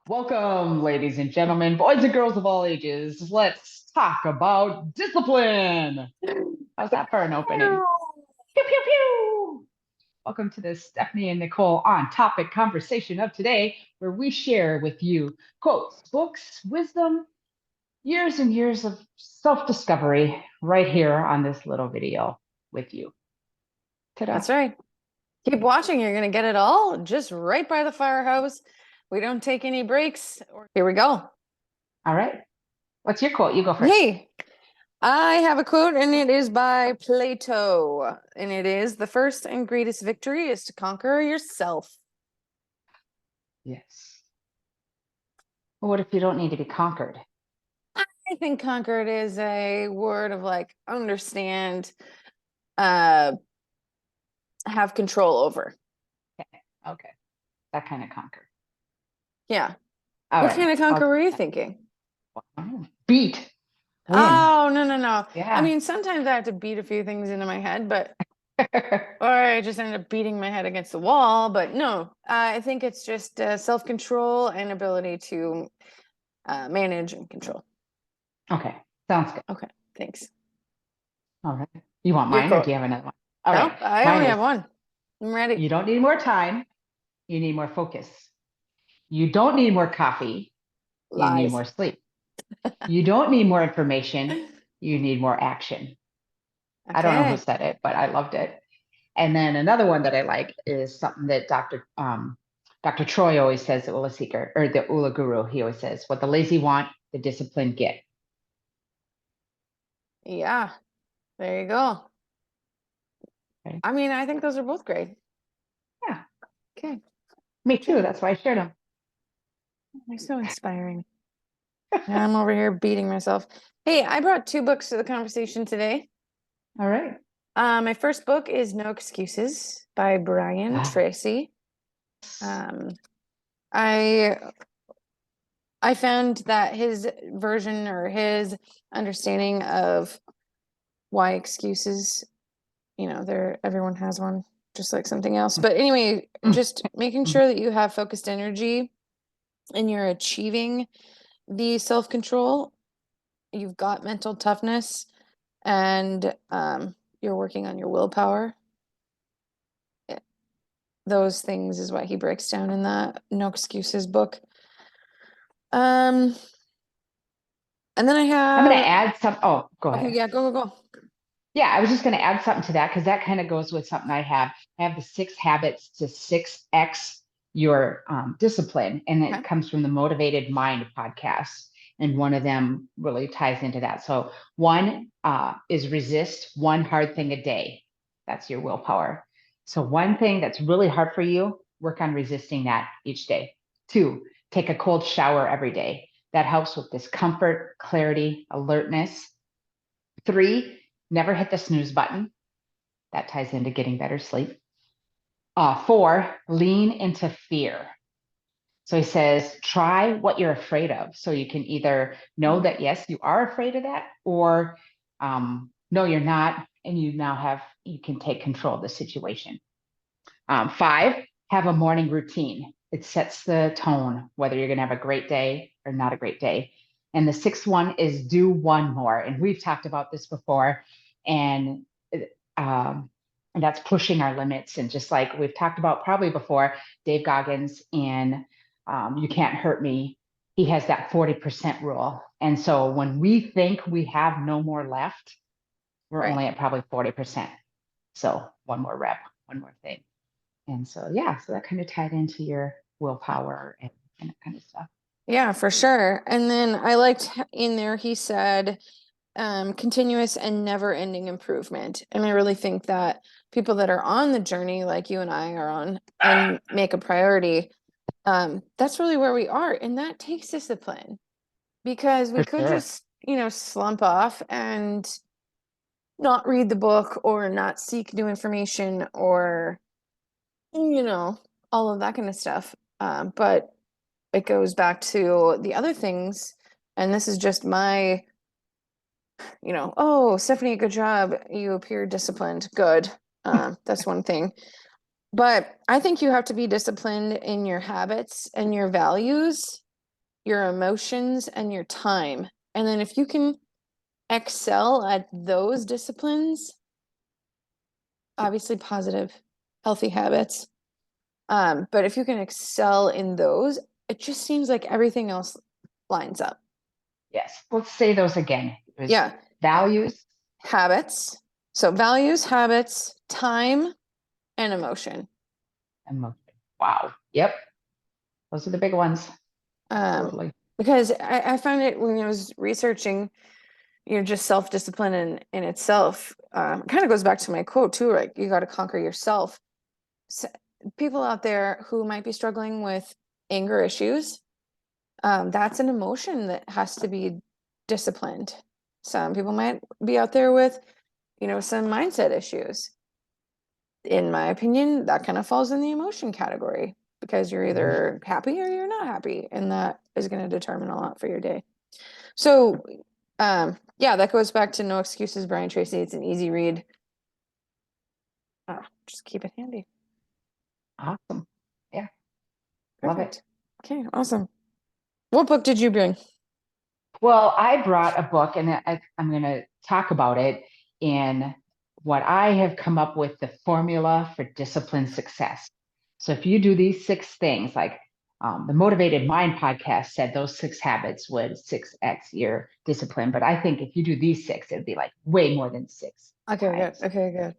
Welcome, ladies and gentlemen, boys and girls of all ages. Let's talk about discipline. How's that for an opening? Pew, pew, pew. Welcome to the Stephanie and Nicole on topic conversation of today, where we share with you quotes, books, wisdom, years and years of self discovery right here on this little video with you. Ta-da. That's right. Keep watching. You're going to get it all just right by the firehouse. We don't take any breaks. Here we go. All right. What's your quote? You go first. Hey, I have a quote, and it is by Plato. And it is, "The first and greatest victory is to conquer yourself." Yes. Well, what if you don't need to be conquered? I think conquered is a word of like understand, have control over. Okay. Okay. That kind of conquer. Yeah. All What right. kind of conquer Okay. were you thinking? Beat. Win. Oh, no. I Yeah. mean, sometimes I have to beat a few things into my head, but or I just ended up beating my head against the wall. But no, I think it's just self-control and ability to manage and control. Okay. Sounds good. Okay, thanks. All right. You want Your mine or do quote. you have another one? All No, right. I Mine only is have one. I'm ready. you don't need more time. You need more focus. You don't need more coffee. You need Lies. more sleep. You don't need more information. You need more action. I don't know who Okay. said it, but I loved it. And then another one that I like is something that Dr. Troy always says, the Ula Seeker or the Ula Guru. He always says, "What the lazy want, the disciplined get." Yeah, there you go. Okay. I mean, I think those are both great. Yeah, Okay. me too. Okay. That's why I shared them. They're so inspiring. Now I'm over here beating myself. Hey, I brought two books to the conversation today. All right. My first book is No Excuses by Brian Ah, Tracy. Um, I I found that his version or his understanding of why excuses, everyone has one, just like something else. But anyway, mm, just making mm. sure that you have focused energy and you're achieving the self-control, you've got mental toughness, and you're working on your willpower. Those things is what he breaks down in that No Excuses book. Um, and then I I'm going to have, add some. Oh, go okay, ahead. yeah, go. Yeah, I was just going to add something to that because that kind of goes with something I have. I have the 6 habits to 6x your discipline, and it Okay. comes from the Motivated Mind podcast. And one of them really ties into that. So, one is resist one hard thing a day. That's your willpower. So, one thing that's really hard for you, work on resisting that each day. Two, take a cold shower every day. That helps with discomfort, clarity, alertness. Three, never hit the snooze button. That ties into getting better sleep. Four, lean into fear. So he says, try what you're afraid of. So you can either know Mm. that, yes, you are afraid of that, or no, you're not. And you can take control of the situation. Five, have a morning routine. It sets the tone, whether you're going to have a great day or not a great day. And the sixth one is do one more. And we've talked about this before. And um, and that's pushing our limits. And just like we've talked about probably before, Dave Goggins in You Can't Hurt Me, he has that 40% rule. And so when we think we have no more left, we're Right. only at probably 40%. So one more rep, one more thing. And so, yeah, so that kind of tied into your willpower and that kind of stuff. Yeah, for sure. And then I liked in there, he said, continuous and never ending improvement. And I really think that people that are on the journey, like you and I are on, and make a priority, that's really where we are. And that takes discipline because we For could sure. just, slump off and not read the book or not seek new information or, all of that kind of stuff. But it goes back to the other things. And this is just my, oh, Stephanie, good job. You appear disciplined. Good. That's one thing. But I think you have to be disciplined in your habits and your values your emotions, and your time. And then if you can excel at those disciplines, obviously positive, healthy habits. But if you can excel in those, it just seems like everything else lines up. Yes. Let's say those again. It was Yeah. values. Habits. So values, habits, time, and emotion. Emotion. Wow. Yep. Those are the big ones. Um, Absolutely. because I found it when I was researching, just self-discipline in itself, kind of goes back to my quote too, like you got to conquer yourself. So, people out there who might be struggling with anger issues, that's an emotion that has to be disciplined. Some people might be out there with, some mindset issues. In my opinion, that kind of falls in the emotion category because you're either happy or you're not happy, and that is going to determine a lot for your day. So, yeah, that goes back to No Excuses, Brian Tracy. It's an easy read. Just keep it handy. Awesome. Yeah. Love it. Perfect. Okay, awesome. What book did you bring? Well, I brought a book and I'm going to talk about it in what I have come up with the formula for disciplined success. So if you do these 6 things, like the Motivated Mind podcast said those 6 habits would 6x your discipline. But I think if you do these 6, it'd be like way more than 6 Okay, good. times. Okay, good.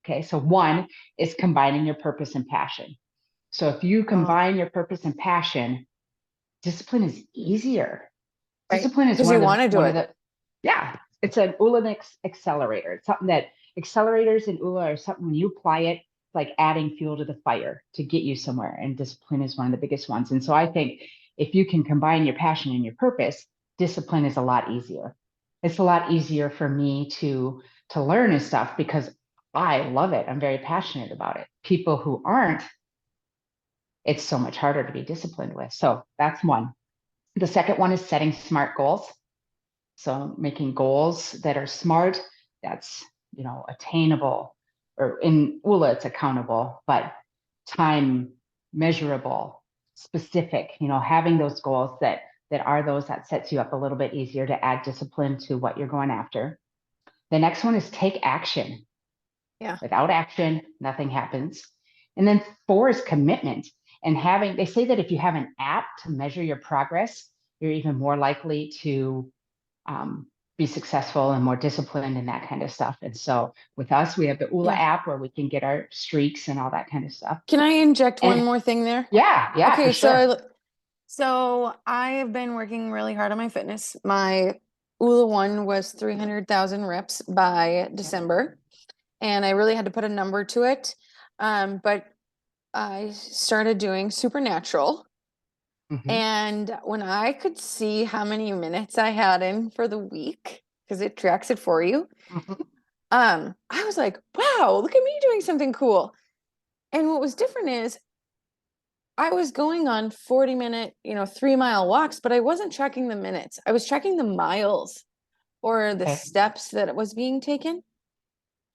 Okay. So 1 is combining your purpose and passion. So if you combine your purpose and passion, discipline is easier. Right. Discipline is Because you want to do one of it. the yeah, it's an ULA accelerator. It's something that accelerators in ULA are something when you apply it, it's like adding fuel to the fire to get you somewhere. And discipline is one of the biggest ones. And so I think if you can combine your passion and your purpose, discipline is a lot easier. It's a lot easier for me to learn and stuff because I love it. I'm very passionate about it. People who aren't, it's so much harder to be disciplined with. So that's one. The second one is setting smart goals. So making goals that are smart, that's, attainable, or in ULA, it's accountable, but time measurable, specific, having those goals that are those that sets you up a little bit easier to add discipline to what you're going after. The next one is take action. Yeah. Without action, nothing happens. And then 4 is commitment. And they say that if you have an app to measure your progress, you're even more likely to be successful and more disciplined and that kind of stuff. And so with us, we have the ULA Yeah. app where we can get our streaks and all that kind of stuff. Can I inject one And more thing there? yeah, for Okay, sure. so I have been working really hard on my fitness. My ULA one was 300,000 reps by December, and I really had to put a number to it. But I started doing Supernatural, Mm-hmm. and when I could see how many minutes I had in for the week, because it tracks it for you, Mm-hmm. I was like, wow, look at me doing something cool. And what was different is I was going on 40-minute, 3-mile walks, but I wasn't tracking the minutes. I was tracking the miles or the Okay. steps that it was being taken.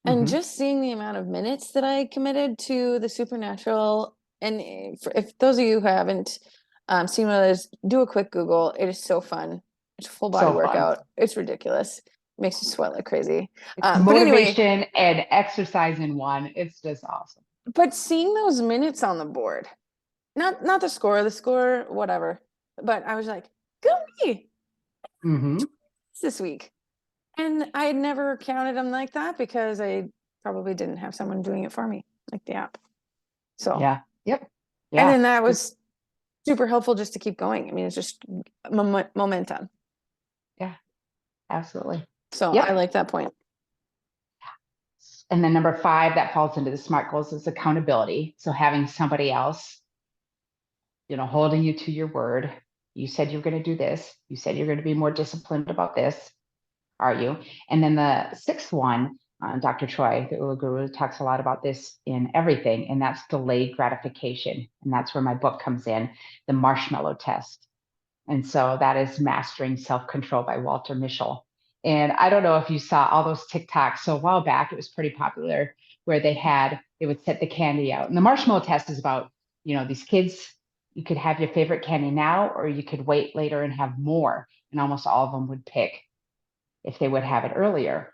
And Mm-hmm. just seeing the amount of minutes that I committed to the Supernatural. And if those of you who haven't seen what it is, do a quick Google. It is so fun. It's a full body So fun. workout. It's ridiculous. Makes you sweat like crazy. It's But anyway, motivation and exercise in one. It's just awesome. but seeing those minutes on the board, not the score, whatever. But I was like, go me Mm-hmm. this week. And I had never counted them like that because I probably didn't have someone doing it for me, like the app. So, Yeah. Yep. and Yeah. then that was super helpful just to keep going. I mean, it's just momentum. Yeah. Absolutely. So I Yep. like that point. And then number 5 that falls into the SMART goals is accountability. So having somebody else, holding you to your word. You said you're going to do this. You said you're going to be more disciplined about this. Are you? And then the 6th one, Dr. Troy, the ULA guru, talks a lot about this in everything, and that's delayed gratification. And that's where my book comes in, the marshmallow test. And so that is Mastering Self-Control by Walter Mischel. And I don't know if you saw all those TikToks. So a while back, it was pretty popular where they would set the candy out. And the marshmallow test is about, these kids, you could have your favorite candy now, or you could wait later and have more. And almost all of them would pick if they would have it earlier.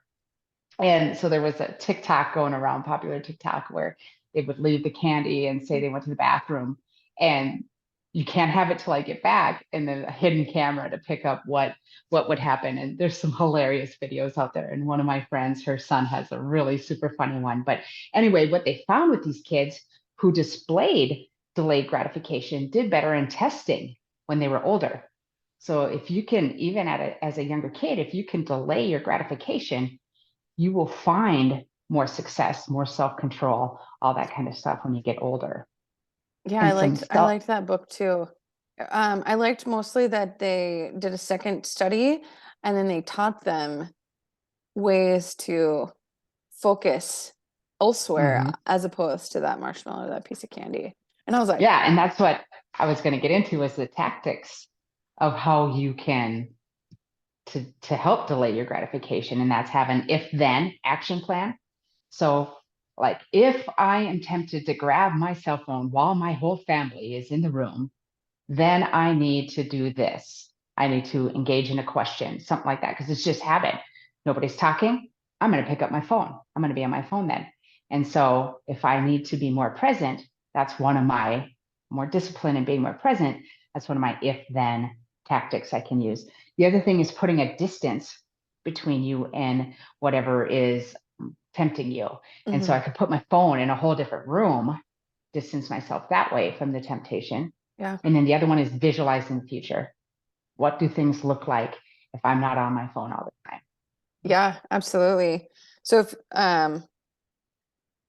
And so there was a TikTok going around, popular TikTok, where they would leave the candy and say they went to the bathroom, and you can't have it till I get back, and then a hidden camera to pick up what would happen. And there's some hilarious videos out there. And one of my friends, her son has a really super funny one. But anyway, what they found with these kids who displayed delayed gratification did better in testing when they were older. So if you can, even as a younger kid, if you can delay your gratification, you will find more success, more self-control, all that kind of stuff when you get older. Yeah, And some I self, liked that book too. I liked mostly that they did a second study and then they taught them ways to focus elsewhere Mhm. as opposed to that marshmallow or that piece of candy. And I was like, Yeah, and that's what I was going to get into is the tactics of how you can to help delay your gratification, and that's have an if-then action plan. So, like, if I am tempted to grab my cell phone while my whole family is in the room, then I need to do this. I need to engage in a question, something like that, because it's just habit. Nobody's talking. I'm going to pick up my phone. I'm going to be on my phone then. And so if I need to be more present, that's one of my more discipline and being more present. That's one of my if then tactics I can use. The other thing is putting a distance between you and whatever is tempting you. And so mhm, I could put my phone in a whole different room, distance myself that way from the temptation. yeah, And then the other one is visualizing the future. What do things look like if I'm not on my phone all the time? yeah, absolutely. So if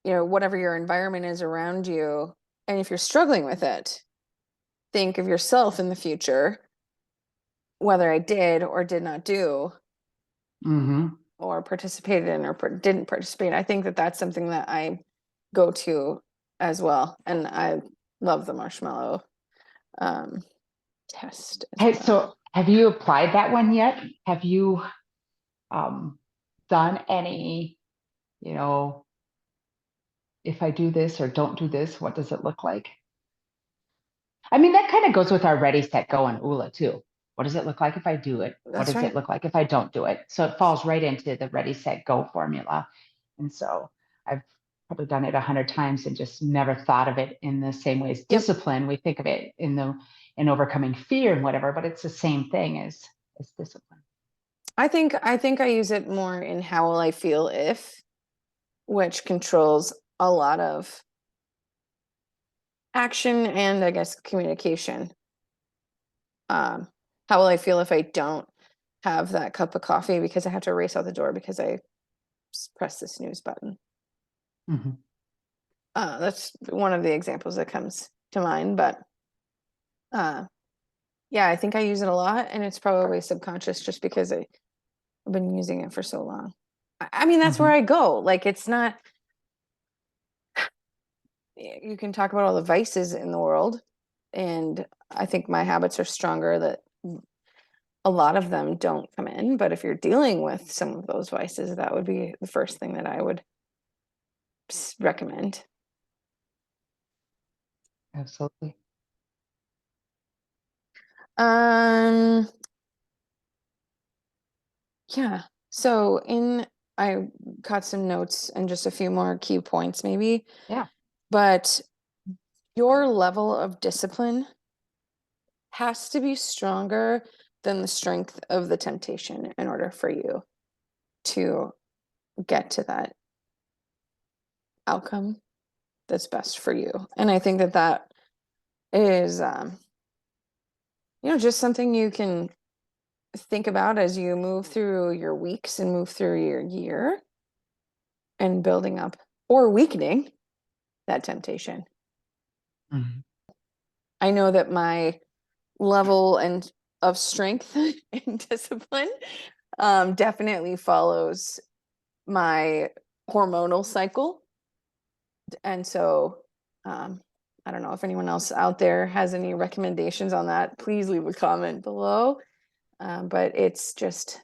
whatever your environment is around you, and if you're struggling with it, think of yourself in the future, whether I did or did not do, Mm-hmm. or participated in or didn't participate. I think that that's something that I go to as well. And I love the marshmallow um, test as Hey, well. so have you applied that one yet? Have you um, done any, you know, if I do this or don't do this, what does it look like? I mean, that kind of goes with our ready, set, go and ULA too. What does it look like if I do it? What That's does it right. look like if I don't do it? So it falls right into the ready, set, go formula. And so I've probably done it 100 times and just never thought of it in the same way as Yep. discipline. We think of it in overcoming fear and whatever, but it's the same thing as discipline. I think I use it more in how will I feel if, which controls a lot of action and I guess communication. Um, how will I feel if I don't have that cup of coffee because I have to race out the door because I pressed the snooze button? Mhm. That's one of the examples that comes to mind, but uh, yeah, I think I use it a lot, and it's probably subconscious just because I've been using it for so long. I mean, that's where Mhm. I go. Like, it's not. You can talk about all the vices in the world, and I think my habits are stronger. That a lot of them don't come in, but if you're dealing with some of those vices, that would be the first thing that I would recommend. Absolutely. Um, Yeah. So in I got some notes and just a few more key points maybe, Yeah. but your level of discipline has to be stronger than the strength of the temptation in order for you to get to that outcome that's best for you. And I think that that is just something you can think about as you move through your weeks and move through your year and building up or weakening that temptation. Mhm. I know that my level and of strength and discipline definitely follows my hormonal cycle. And so um, I don't know if anyone else out there has any recommendations on that. Please leave a comment below. But it's just,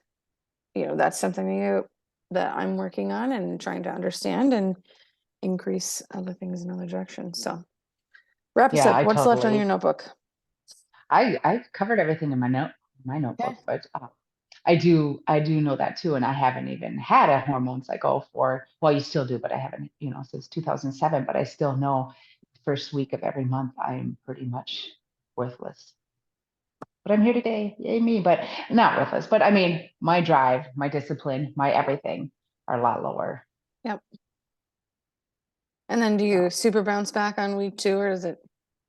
that's something that I'm working on and trying to understand and increase other things in other directions. So Wrap us Yeah, up. I What's left on your totally. notebook? I covered everything in my Okay. notebook, but I do know that too, and I haven't even had a hormone cycle for, well, you still do, but I haven't, since 2007. But I still know the first week of every month I'm pretty much worthless. But I'm here today, yay me! But not worthless. But I mean, my drive, my discipline, my everything are a lot lower. Yep. And then do you So super bounce back on week 2, or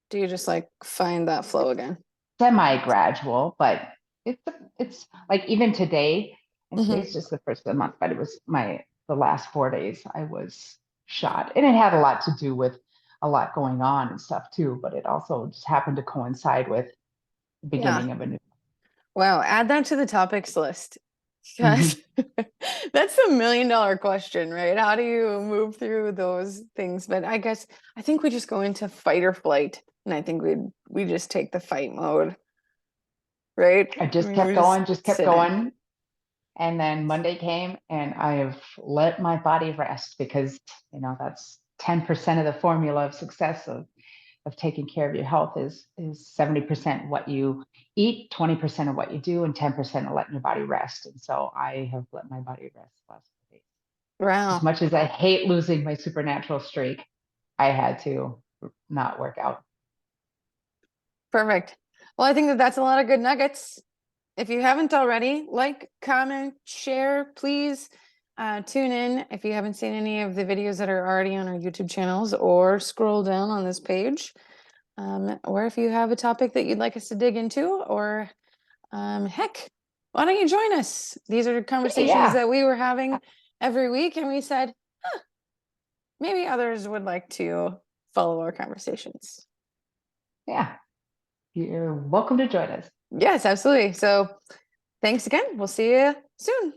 do you just like find that flow again? semi-gradual, but it's it's like even today, and Hmm. today's just the first of the month, but it was the last 4 days I was shot. And it had a lot to do with a lot going on and stuff too, but it also just happened to coincide with the Yeah. beginning of a new. Wow. Add that to the topics list because Mhm. that's the $1 million question, right? How do you move through those things? But I think we just go into fight or flight, and I think we just take the fight mode, right? I I just mean, we kept just going, just kept sit in. going. And then Monday came and I have let my body rest because, that's 10% of the formula of success of taking care of your health is 70% what you eat, 20% of what you do, and 10% of letting your body rest. And so I have let my body rest last week. As Wow. much as I hate losing my supernatural streak, I had to not work out. Perfect. Well, I think that that's a lot of good nuggets. If you haven't already, like, comment, share, please tune in if you haven't seen any of the videos that are already on our YouTube channels, or scroll down on this page. Or if you have a topic that you'd like us to dig into, or heck, why don't you join us? These are Hey, conversations yeah, that we were having every week, and we said, maybe others would like to follow our conversations. yeah. You're welcome to join us. Yes, absolutely. So thanks again. We'll see you soon.